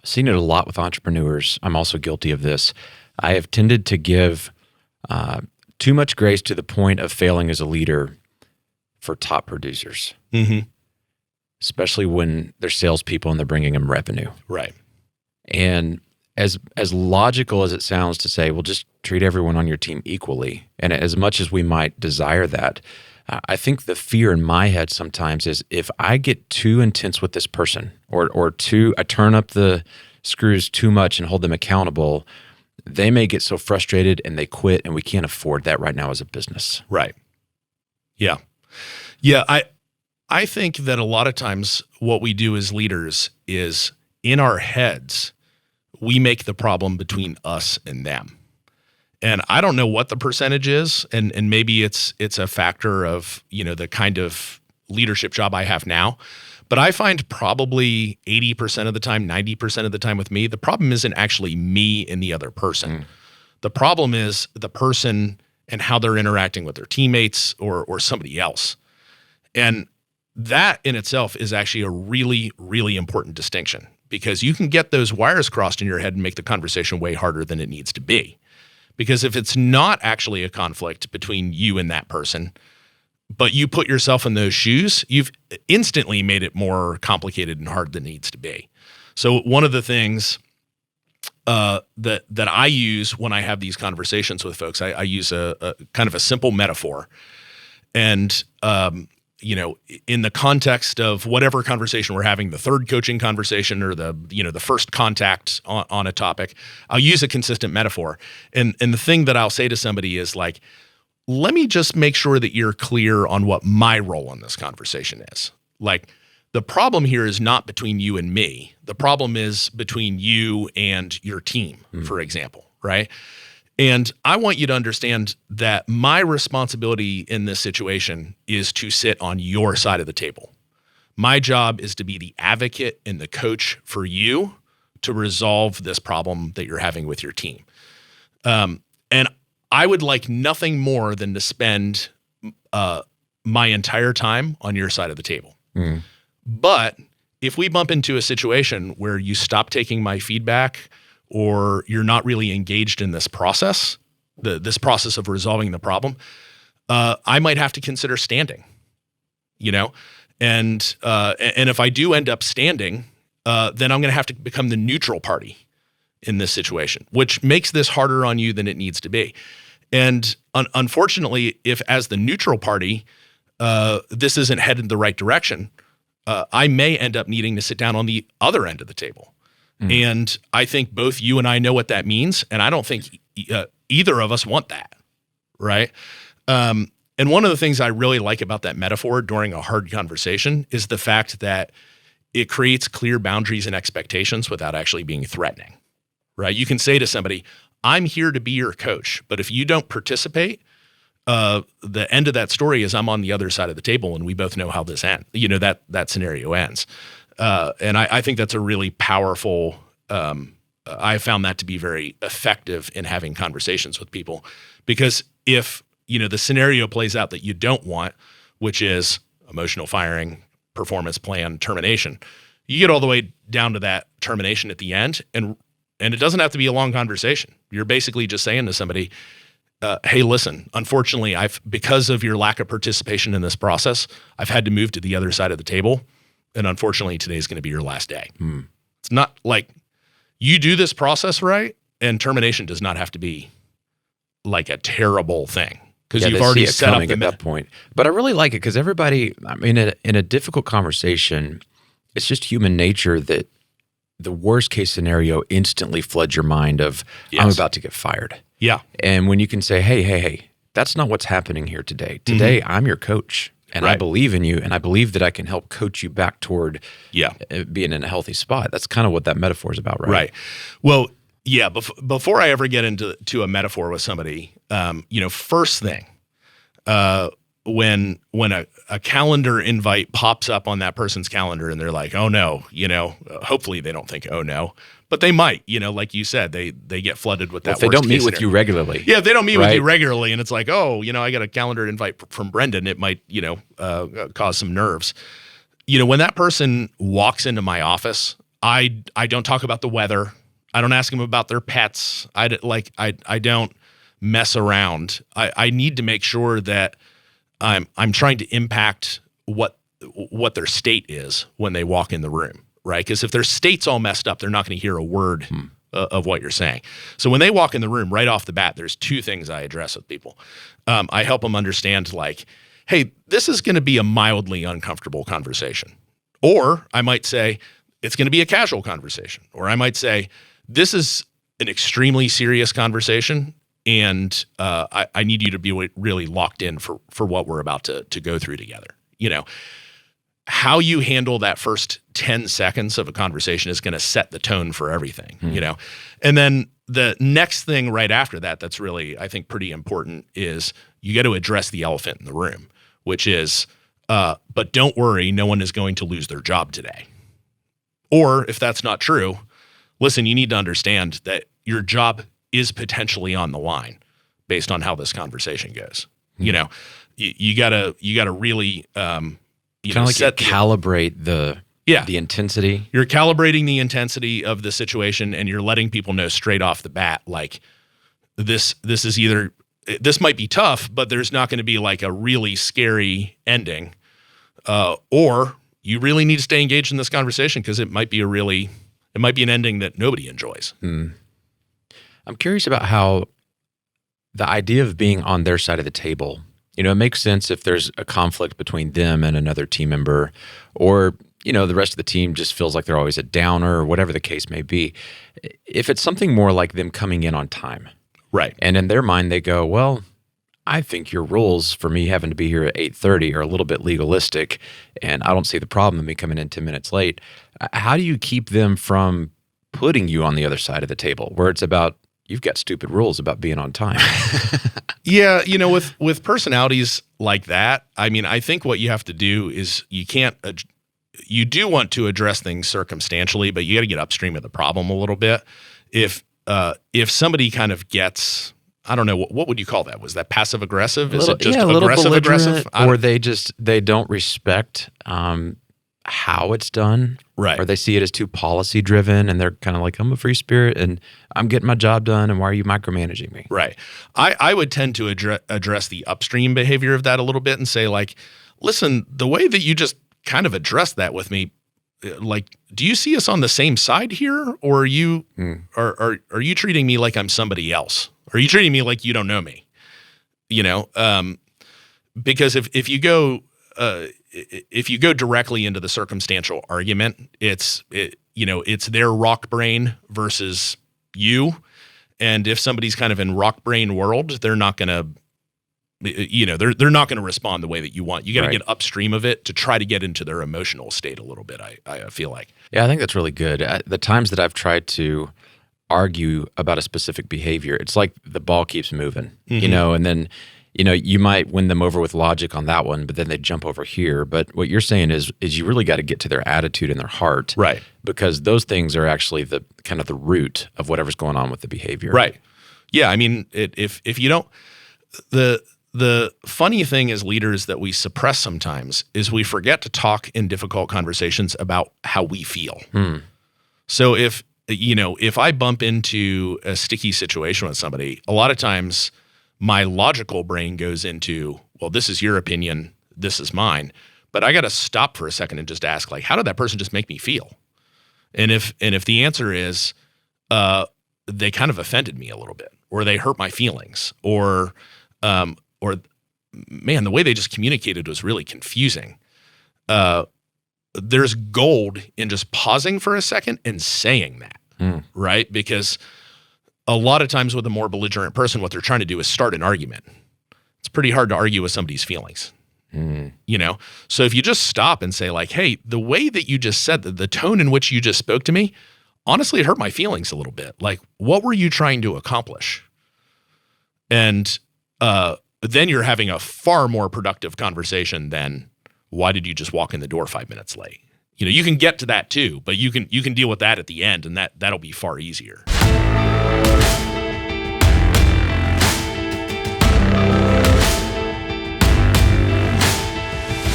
I've seen it a lot with entrepreneurs. I'm also guilty of this. I have tended to give too much grace to the point of failing as a leader for top producers, especially when they're salespeople and they're bringing them revenue. Right. And as logical as it sounds to say, well, just treat everyone on your team equally, and as much as we might desire that, I think the fear in my head sometimes is if I get too intense with this person or I turn up the screws too much and hold them accountable, they may get so frustrated and they quit, and we can't afford that right now as a business. Right. Yeah. Yeah. I think that a lot of times what we do as leaders is in our heads, we make the problem between us and them. And I don't know what the percentage is, and maybe it's a factor of, the kind of leadership job I have now. But I find probably 80% of the time, 90% of the time with me, the problem isn't actually me and the other person. The problem is the person and how they're interacting with their teammates or somebody else. And that in itself is actually a really, really important distinction, because you can get those wires crossed in your head and make the conversation way harder than it needs to be. Because if it's not actually a conflict between you and that person, but you put yourself in those shoes, you've instantly made it more complicated and hard than it needs to be. So one of the things that I use when I have these conversations with folks, I use a kind of a simple metaphor. And in the context of whatever conversation we're having, the third coaching conversation or the first contact on a topic, I'll use a consistent metaphor. And the thing that I'll say to somebody is like, let me just make sure that you're clear on what my role in this conversation is. Like, the problem here is not between you and me. The problem is between you and your team, for example, right? And I want you to understand that my responsibility in this situation is to sit on your side of the table. My job is to be the advocate and the coach for you to resolve this problem that you're having with your team. And I would like nothing more than to spend my entire time on your side of the table. But if we bump into a situation where you stop taking my feedback, or you're not really engaged in this process, this process of resolving the problem, I might have to consider standing, and if I do end up standing, then I'm going to have to become the neutral party in this situation, which makes this harder on you than it needs to be. And unfortunately, if as the neutral party, this isn't headed in the right direction, I may end up needing to sit down on the other end of the table. And I think both you and I know what that means, and I don't think either of us want that, right? And one of the things I really like about that metaphor during a hard conversation is the fact that it creates clear boundaries and expectations without actually being threatening, right? You can say to somebody, I'm here to be your coach, but if you don't participate, the end of that story is I'm on the other side of the table, and we both know how this ends. That scenario ends. And I think that's a really powerful, I found that to be very effective in having conversations with people, because if, the scenario plays out that you don't want, which is emotional firing, performance plan, termination, you get all the way down to that termination at the end. And it doesn't have to be a long conversation. You're basically just saying to somebody, hey, listen, unfortunately, because of your lack of participation in this process, I've had to move to the other side of the table. And unfortunately, today's going to be your last day. It's not like you do this process right, and termination does not have to be like a terrible thing, because you've already set up at that point. But I really like it because everybody, in a difficult conversation, it's just human nature that the worst case scenario instantly floods your mind of, I'm about to get fired. Yeah. And when you can say, hey, that's not what's happening here today. Today, I'm your coach. And I believe in you, and I believe that I can help coach you back toward being in a healthy spot. That's kind of what that metaphor is about, right? Right. Well, yeah. Before I ever get into a metaphor with somebody, first thing, when a calendar invite pops up on that person's calendar, and they're like, oh no, hopefully they don't think, oh no, but they might, like you said, they get flooded with that. If they don't meet with you regularly. Yeah, if they don't meet with you regularly, and it's like, oh, I got a calendar invite from Brendan, it might, cause some nerves. When that person walks into my office, I don't talk about the weather. I don't ask them about their pets. I don't mess around. I need to make sure that I'm trying to impact what their state is when they walk in the room, right? Because if their state's all messed up, they're not going to hear a word of what you're saying. So when they walk in the room right off the bat, there's two things I address with people. I help them understand, like, hey, this is going to be a mildly uncomfortable conversation. Or I might say, it's going to be a casual conversation. Or I might say, this is an extremely serious conversation, and I need you to be really locked in for what we're about to go through together. You know, how you handle that first 10 seconds of a conversation is going to set the tone for everything, you know? And then the next thing right after that that's really, I think, pretty important is you got to address the elephant in the room, which is, but don't worry, no one is going to lose their job today. Or if that's not true, listen, you need to understand that your job is potentially on the line based on how this conversation goes. You know, you gotta really, kind of like calibrate the intensity. You're calibrating the intensity of the situation, and you're letting people know straight off the bat, like this is either, this might be tough, but there's not going to be like a really scary ending, or you really need to stay engaged in this conversation because it might be an ending that nobody enjoys. I'm curious about how the idea of being on their side of the table, you know, it makes sense if there's a conflict between them and another team member, or, you know, the rest of the team just feels like they're always a downer or whatever the case may be. If it's something more like them coming in on time. Right. And in their mind, they go, well, I think your rules for me having to be here at 8:30 are a little bit legalistic, and I don't see the problem in me coming in 10 minutes late. How do you keep them from putting you on the other side of the table where it's about, you've got stupid rules about being on time? Yeah, you know, with personalities like that, I mean, I think what you have to do is you do want to address things circumstantially, but you got to get upstream of the problem a little bit. If somebody kind of gets, I don't know, what would you call that? Was that passive aggressive? Is it just aggressive aggressive? Or they don't respect how it's done, right? Or they see it as too policy driven, and they're kind of like, I'm a free spirit and I'm getting my job done, and why are you micromanaging me? Right. I would tend to address the upstream behavior of that a little bit and say, like, listen, the way that you just kind of addressed that with me, like, do you see us on the same side here, or are you are you treating me like I'm somebody else? Are you treating me like you don't know me? You know, because if you go directly into the circumstantial argument, it's their rock brain versus you. And if somebody's kind of in rock brain world, they're not going to, they're not going to respond the way that you want. You got to get upstream of it to try to get into their emotional state a little bit. I feel like. Yeah, I think that's really good. The times that I've tried to argue about a specific behavior, it's like the ball keeps moving, and then, you might win them over with logic on that one, but then they jump over here. But what you're saying is you really got to get to their attitude and their heart. Right. Because those things are actually the kind of the root of whatever's going on with the behavior. Right. Yeah. I mean, if you don't, the funny thing as leaders that we suppress sometimes is we forget to talk in difficult conversations about how we feel. So if I bump into a sticky situation with somebody, a lot of times my logical brain goes into, well, this is your opinion, this is mine. But I got to stop for a second and just ask, like, how did that person just make me feel? And if the answer is, they kind of offended me a little bit, or they hurt my feelings, or man, the way they just communicated was really confusing. There's gold in just pausing for a second and saying that, right? Because a lot of times with a more belligerent person, what they're trying to do is start an argument. It's pretty hard to argue with somebody's feelings, So if you just stop and say, like, hey, the way that you just said that, the tone in which you just spoke to me, honestly, it hurt my feelings a little bit. Like, what were you trying to accomplish? And then you're having a far more productive conversation than, why did you just walk in the door 5 minutes late? You can get to that too, but you can deal with that at the end, and that'll be far easier.